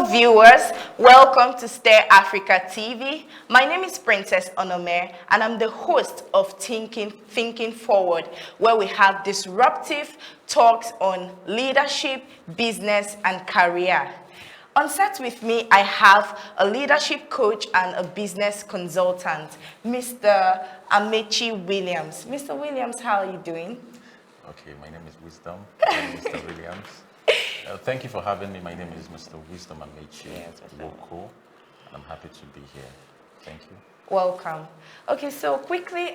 Hello viewers, welcome to Stirafrika TV. My name is Princess Onome and I'm the host of Thinking Forward, where we have disruptive talks on leadership, business and career. On set with me, I have a leadership coach and a business consultant, Mr. Amechi Williams. Mr. Williams, how are you doing? Okay, my name is Wisdom. I'm Mr. Williams. Thank you for having me. My name is Mr. Wisdom Amechi Woko, and I'm happy to be here. Thank you. Welcome. Okay, so quickly,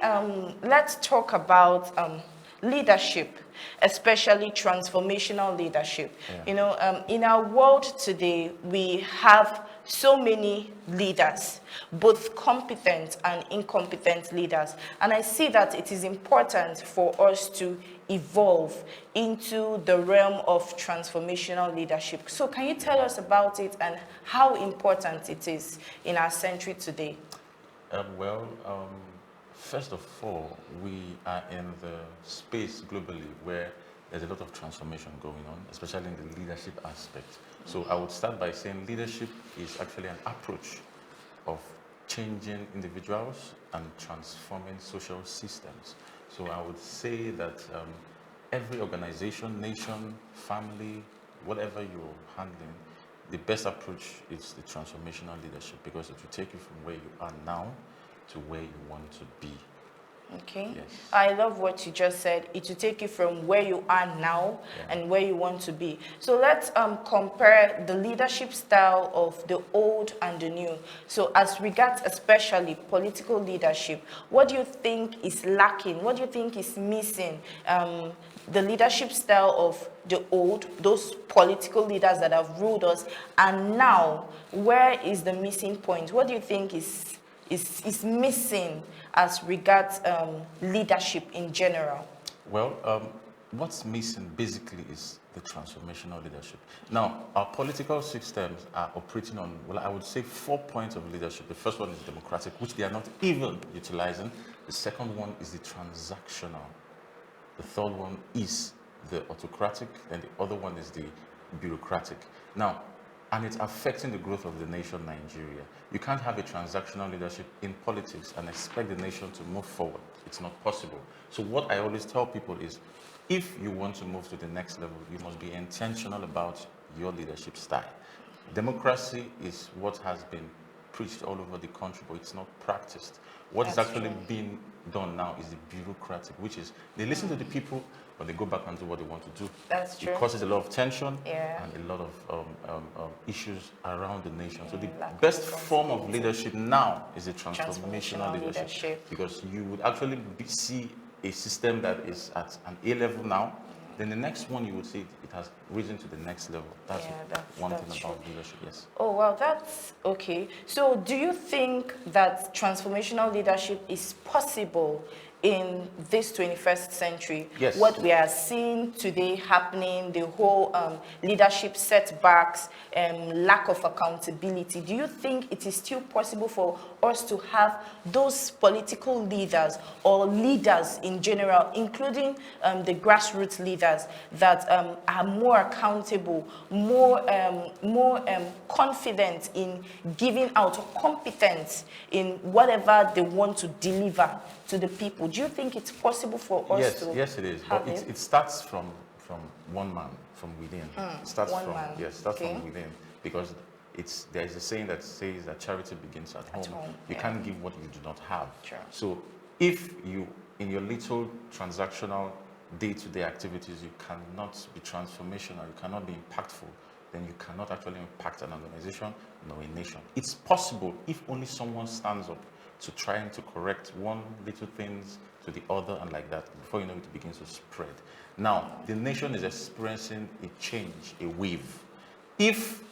let's talk about leadership, especially transformational leadership. Yeah. You know, in our world today, we have so many leaders, both competent and incompetent leaders. And I see that it is important for us to evolve into the realm of transformational leadership. So can you tell us about it and how important it is in our century today? First of all, we are in the space globally where there's a lot of transformation going on, especially in the leadership aspect. So I would start by saying leadership is actually an approach of changing individuals and transforming social systems. So I would say that every organization, nation, family, whatever you're handling, the best approach is the transformational leadership, because it will take you from where you are now to where you want to be. Okay. Yes. I love what you just said. It will take you from where you are now and where you want to be. So let's compare the leadership style of the old and the new. So as regards especially political leadership, what do you think is lacking? What do you think is missing? The leadership style of the old, those political leaders that have ruled us, and now, where is the missing point? What do you think is missing as regards leadership in general? Well, what's missing basically is the transformational leadership. Now, our political systems are operating on, well, I would say 4 points of leadership. The first one is democratic, which they are not even utilizing. The second one is the transactional. The third one is the autocratic, and the other one is the bureaucratic. Now, and it's affecting the growth of the nation, Nigeria. You can't have a transactional leadership in politics and expect the nation to move forward. It's not possible. So what I always tell people is, if you want to move to the next level, you must be intentional about your leadership style. Democracy is what has been preached all over the country, but it's not practiced. What is actually being done now is the bureaucratic, which is they listen to the people, but they go back and do what they want to do. That's true. It causes a lot of tension and a lot of issues around the nation. So the best form of leadership now is the transformational leadership, because you would actually see a system that is at an A level now. Then the next one you would see it has risen to the next level. That's one thing about leadership, yes. Oh, well, that's okay. So do you think that transformational leadership is possible in this 21st century? Yes. What we are seeing today happening, the whole leadership setbacks, lack of accountability, do you think it is still possible for us to have those political leaders or leaders in general, including the grassroots leaders, that are more accountable, more confident in giving out, competent in whatever they want to deliver to the people? Do you think it's possible for us to? Yes, it is. But it starts from one man, from within. It starts from within, because there is a saying that says that charity begins at home. You can't give what you do not have. Sure. So if you, in your little transactional day-to-day activities, you cannot be transformational, you cannot be impactful, then you cannot actually impact an organization nor a nation. It's possible if only someone stands up to trying to correct one little things to the other, and like that, before you know it begins to spread. Now, the nation is experiencing a change, a wave. If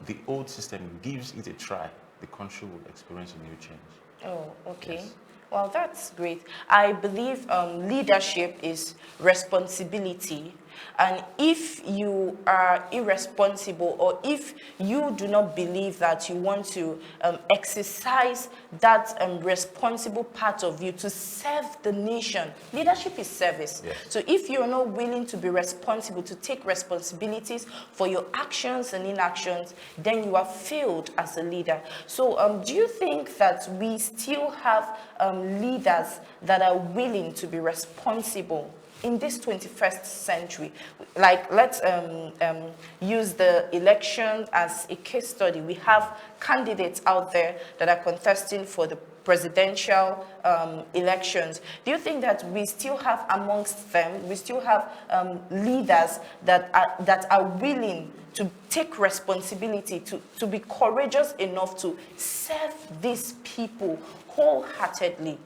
the old system gives it a try, the country will experience a new change. Oh, okay. Yes. Well, that's great. I believe leadership is responsibility And if you are irresponsible, or if you do not believe that you want to exercise that responsible part of you to serve the nation, leadership is service. Yes. So if you're not willing to be responsible, to take responsibilities for your actions and inactions, then you are failed as a leader. So do you think that we still have leaders that are willing to be responsible in this 21st century? Like, let's use the election as a case study. We have candidates out there that are contesting for the presidential elections. Do you think that we still have amongst them, we still have leaders that are willing to take responsibility, to be courageous enough to serve these people wholeheartedly?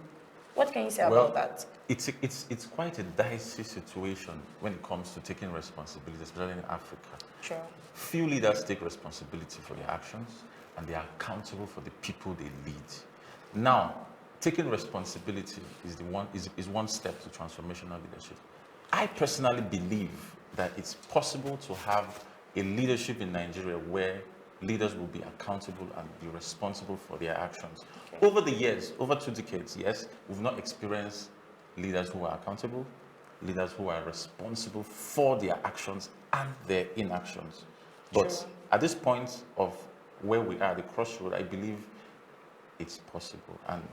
What can you say about that? It's quite a dicey situation when it comes to taking responsibility, especially in Africa. Sure. Few leaders take responsibility for their actions, and they are accountable for the people they lead. Now, taking responsibility is one step to transformational leadership. I personally believe that it's possible to have a leadership in Nigeria where leaders will be accountable and be responsible for their actions. Okay. Over the years, over 2 decades, yes, we've not experienced leaders who are accountable, leaders who are responsible for their actions and their inactions. But Sure. At this point of where we are, the crossroad, I believe it's possible. And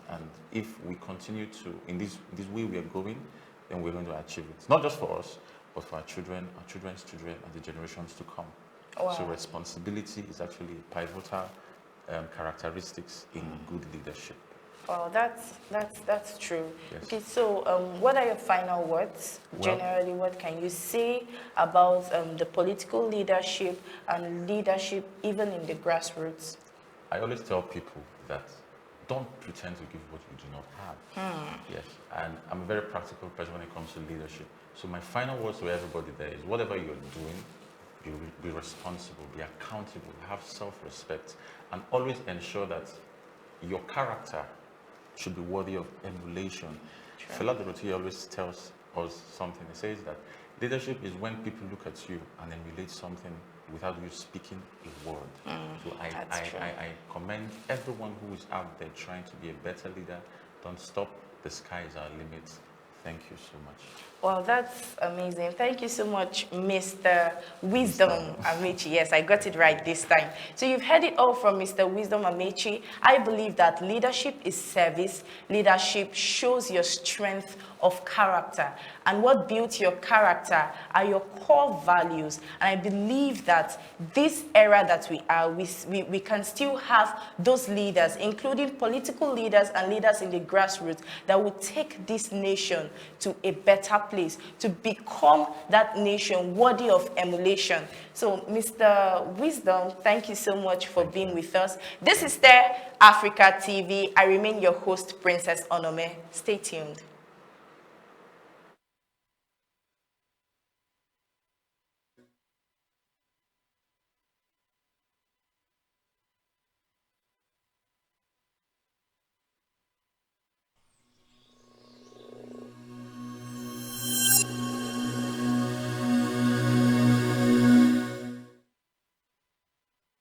if we continue to, in this way we are going, then we're going to achieve it. Not just for us, but for our children, our children's children, and the generations to come. Wow. So responsibility is actually pivotal characteristics in good leadership. Well, that's true. Yes. Okay, so what are your final words? Well, generally, what can you say about the political leadership and leadership even in the grassroots? I always tell people that don't pretend to give what you do not have. Yes, and I'm a very practical person when it comes to leadership. So my final words to everybody there is, whatever you're doing, be responsible, be accountable, have self-respect, and always ensure that your character should be worthy of emulation. Fela Dorothy always tells us something. He says that leadership is when people look at you and emulate something without you speaking a word. So I commend everyone who is out there trying to be a better leader. Don't stop. The sky is our limit. Thank you so much. Well, that's amazing. Thank you so much, Mr. Wisdom Amechi. Yes, I got it right this time. So you've heard it all from Mr. Wisdom Amechi. I believe that leadership is service. Leadership shows your strength of character. And what builds your character are your core values. And I believe that this era that we are, we can still have those leaders, including political leaders and leaders in the grassroots, that will take this nation to a better place, to become that nation worthy of emulation. So, Mr. Wisdom, thank you so much for being with us. This is Stirafrika TV. I remain your host, Princess Onome. Stay tuned.